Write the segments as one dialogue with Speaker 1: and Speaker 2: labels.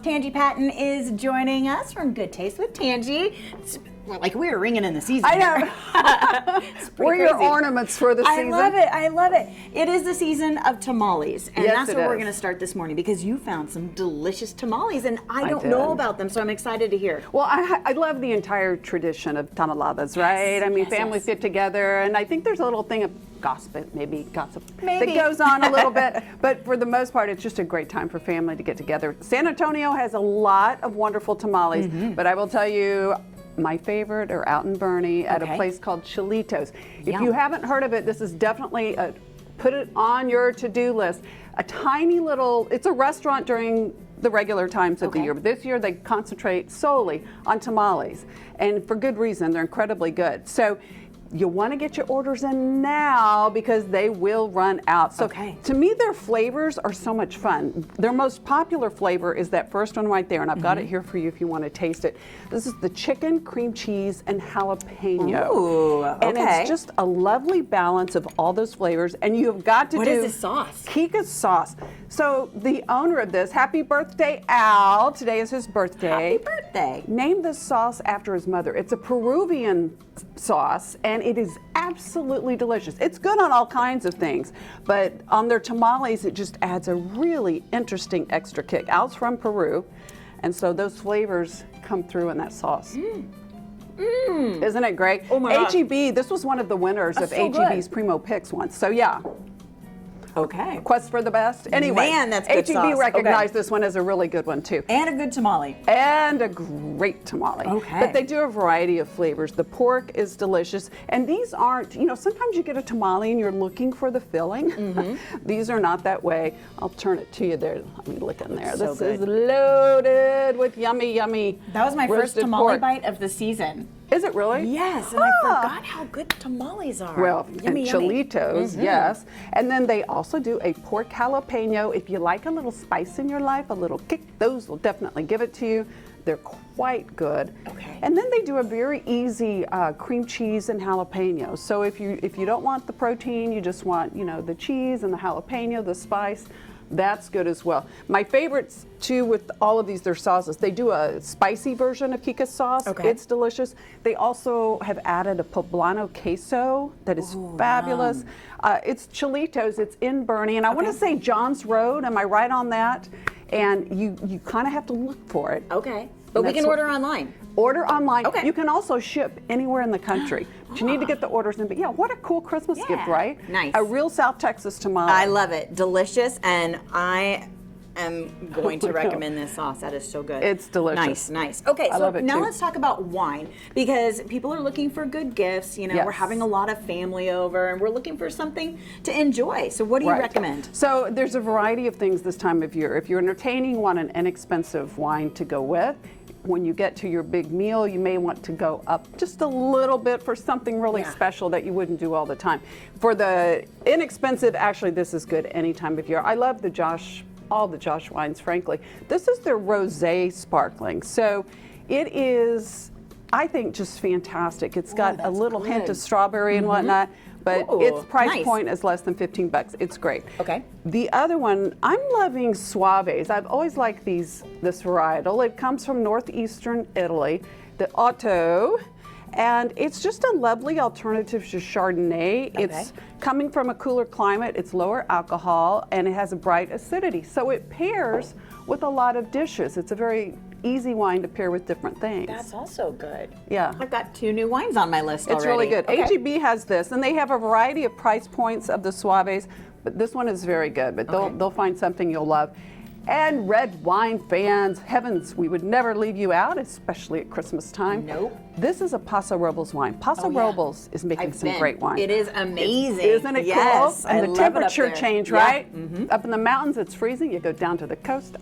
Speaker 1: Tanji Patton is joining us from Good Taste with Tanji. Like we were ringing in the season.
Speaker 2: I know. We're your ornaments for the season.
Speaker 1: I love it. I love it. It is the season of tamales, and
Speaker 2: Yes,
Speaker 1: that's
Speaker 2: it
Speaker 1: where we're
Speaker 2: is.
Speaker 1: going to start this morning because you found some delicious tamales, and I don't
Speaker 2: did.
Speaker 1: know about them, so I'm excited to hear.
Speaker 2: Well, I love the entire tradition of tamaladas, right? I mean,
Speaker 1: yes,
Speaker 2: families
Speaker 1: yes.
Speaker 2: get together, and I think there's a little thing of gossip
Speaker 1: Maybe.
Speaker 2: that goes on a little bit. But for the most part, it's just a great time for family to get together. San Antonio has a lot of wonderful tamales, but I will tell you, my favorite are out in Boerne at a place called Chilitos. If you haven't heard of it, this is definitely put it on your to-do list. A tiny little, it's a restaurant during the regular times of the year, but this year they concentrate solely on tamales, and for good reason. They're incredibly good. So you want to get your orders in now because they will run out. So to me, their flavors are so much fun. Their most popular flavor is that first one right there, and I've got it here for you if you want to taste it. This is the chicken, cream cheese, and jalapeno.
Speaker 1: Ooh,
Speaker 2: and it's just a lovely balance of all those flavors, and you've got to
Speaker 1: What
Speaker 2: do
Speaker 1: is this sauce?
Speaker 2: Kika's sauce. So the owner of this, happy birthday, Al. Today is his birthday.
Speaker 1: Happy birthday.
Speaker 2: Named this sauce after his mother. It's a Peruvian sauce, and it is absolutely delicious. It's good on all kinds of things, but on their tamales, it just adds a really interesting extra kick. Al's from Peru, and so those flavors come through in that sauce. Isn't it great?
Speaker 1: Oh my gosh.
Speaker 2: HEB, this was one of the winners of
Speaker 1: so
Speaker 2: HEB's
Speaker 1: good.
Speaker 2: Primo Picks once. So yeah.
Speaker 1: Okay.
Speaker 2: Quest for the best. Anyway,
Speaker 1: Man, that's good
Speaker 2: HEB
Speaker 1: sauce.
Speaker 2: recognized this one as a really good one too.
Speaker 1: And a good tamale.
Speaker 2: And a great tamale.
Speaker 1: Okay.
Speaker 2: But they do a variety of flavors. The pork is delicious. And these aren't, sometimes you get a tamale and you're looking for the filling. These are not that way. I'll turn it to you there. Let me look in there.
Speaker 1: So
Speaker 2: This
Speaker 1: good.
Speaker 2: is loaded with yummy, yummy
Speaker 1: That was my first
Speaker 2: roasted
Speaker 1: tamale
Speaker 2: pork.
Speaker 1: bite of the season.
Speaker 2: Is it really?
Speaker 1: Yes, and I forgot how good tamales are.
Speaker 2: Well,
Speaker 1: Yummy,
Speaker 2: and
Speaker 1: yummy.
Speaker 2: Chilitos, yes. And then they also do a pork jalapeno. If you like a little spice in your life, a little kick, those will definitely give it to you. They're quite good.
Speaker 1: Okay.
Speaker 2: And then they do a very easy cream cheese and jalapeno. So if you don't want the protein, you just want, the cheese and the jalapeno, the spice, that's good as well. My favorites too with all of these, their sauces, they do a spicy version of Kika's sauce. It's delicious. They also have added a poblano queso that is fabulous. It's Chilitos, it's in Boerne, and I want to say John's Road, am I right on that? And you kind of have to look for it.
Speaker 1: Okay. But we can order online.
Speaker 2: Order online.
Speaker 1: Okay.
Speaker 2: You can also ship anywhere in the country. But you need to get the orders in. But yeah, what a cool Christmas gift, right?
Speaker 1: Nice.
Speaker 2: A real South Texas tamale.
Speaker 1: I love it. Delicious, and I am going to recommend this sauce. That is so good.
Speaker 2: It's delicious.
Speaker 1: Nice, nice. Okay,
Speaker 2: I
Speaker 1: so
Speaker 2: love it
Speaker 1: now
Speaker 2: too.
Speaker 1: let's talk about wine because people are looking for good gifts.
Speaker 2: Yes.
Speaker 1: We're having a lot of family over, and we're looking for something to enjoy. So what do you recommend?
Speaker 2: So there's a variety of things this time of year. If you're entertaining, want an inexpensive wine to go with. When you get to your big meal, you may want to go up just a little bit for something really special that you wouldn't do all the time. For the inexpensive, actually, this is good any time of year. I love all the Josh wines, frankly. This is their Rosé Sparkling. So it is, I think, just fantastic. It's got a little hint of strawberry and whatnot, but its price point is less than $15. It's great.
Speaker 1: Okay.
Speaker 2: The other one, I'm loving Suaves. I've always liked this varietal. It comes from northeastern Italy, the Otto, and it's just a lovely alternative to Chardonnay. It's coming from a cooler climate, it's lower alcohol, and it has a bright acidity. So it pairs with a lot of dishes. It's a very easy wine to pair with different things.
Speaker 1: That's also good.
Speaker 2: Yeah.
Speaker 1: I've got 2 new wines on my list
Speaker 2: It's
Speaker 1: already.
Speaker 2: really good. HEB has this, and they have a variety of price points of the Suaves, but this one is very good, but they'll find something you'll love. And red wine fans, heavens, we would never leave you out, especially at Christmas time.
Speaker 1: Nope.
Speaker 2: This is a Paso Robles wine. Paso Robles is making some great wine.
Speaker 1: It is amazing.
Speaker 2: Isn't it
Speaker 1: yes,
Speaker 2: cool? And
Speaker 1: I
Speaker 2: the
Speaker 1: love it up
Speaker 2: temperature
Speaker 1: there.
Speaker 2: change,
Speaker 1: Yeah.
Speaker 2: right? Up in the mountains, it's freezing. You go down to the coast.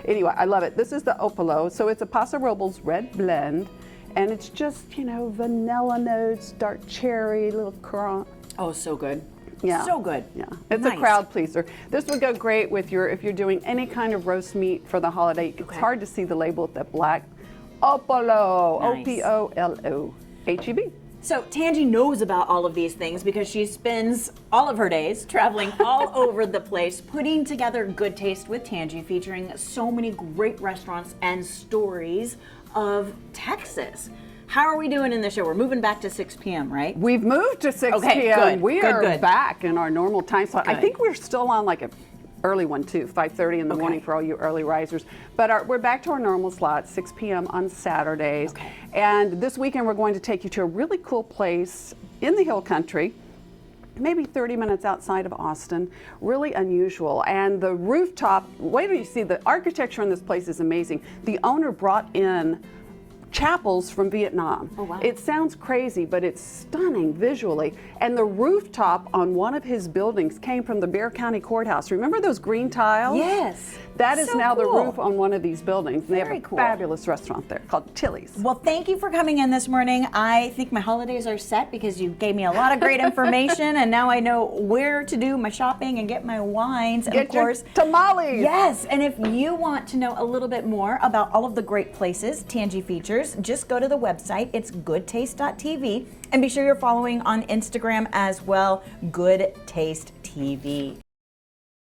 Speaker 2: Anyway, I love it. This is the Opolo. So it's a Paso Robles red blend. And it's just, vanilla notes, dark cherry, little currant.
Speaker 1: Oh, so good.
Speaker 2: Yeah.
Speaker 1: So good.
Speaker 2: Yeah. It's
Speaker 1: Nice.
Speaker 2: a crowd pleaser. This would go great with if you're doing any kind of roast meat for the holiday. It's hard to see the label with that black Opolo.
Speaker 1: Nice.
Speaker 2: O-P-O-L-O. HEB.
Speaker 1: So Tanji knows about all of these things because she spends all of her days traveling all over the place, putting together Good Taste with Tanji, featuring so many great restaurants and stories of Texas. How are we doing in the show? We're moving back to 6 p.m., right?
Speaker 2: We've moved to 6
Speaker 1: Okay,
Speaker 2: p.m.
Speaker 1: good,
Speaker 2: We
Speaker 1: good,
Speaker 2: are
Speaker 1: good.
Speaker 2: back in our normal time slot. I
Speaker 1: Good.
Speaker 2: think we're still on like a early one too, 5:30 in the morning for all you early risers. But we're back to our normal slot, 6 p.m. on Saturdays.
Speaker 1: Okay.
Speaker 2: And this weekend we're going to take you to a really cool place in the Hill Country, maybe 30 minutes outside of Austin, really unusual. And the rooftop, wait till you see, the architecture in this place is amazing. The owner brought in chapels from Vietnam.
Speaker 1: Oh, wow.
Speaker 2: It sounds crazy, but it's stunning visually. And the rooftop on one of his buildings came from the Bexar County Courthouse. Remember those green tiles?
Speaker 1: Yes.
Speaker 2: That is
Speaker 1: So
Speaker 2: now the
Speaker 1: cool.
Speaker 2: roof on one of these buildings. And they have
Speaker 1: Very
Speaker 2: a
Speaker 1: cool.
Speaker 2: fabulous restaurant there called Tilly's.
Speaker 1: Well, thank you for coming in this morning. I think my holidays are set because you gave me a lot of great information, and now I know where to do my shopping and get my wines. And
Speaker 2: Get
Speaker 1: of course,
Speaker 2: your tamales.
Speaker 1: yes. And if you want to know a little bit more about all of the great places Tanji features, just go to the website. It's goodtaste.tv, and be sure you're following on Instagram as well, Good Taste TV.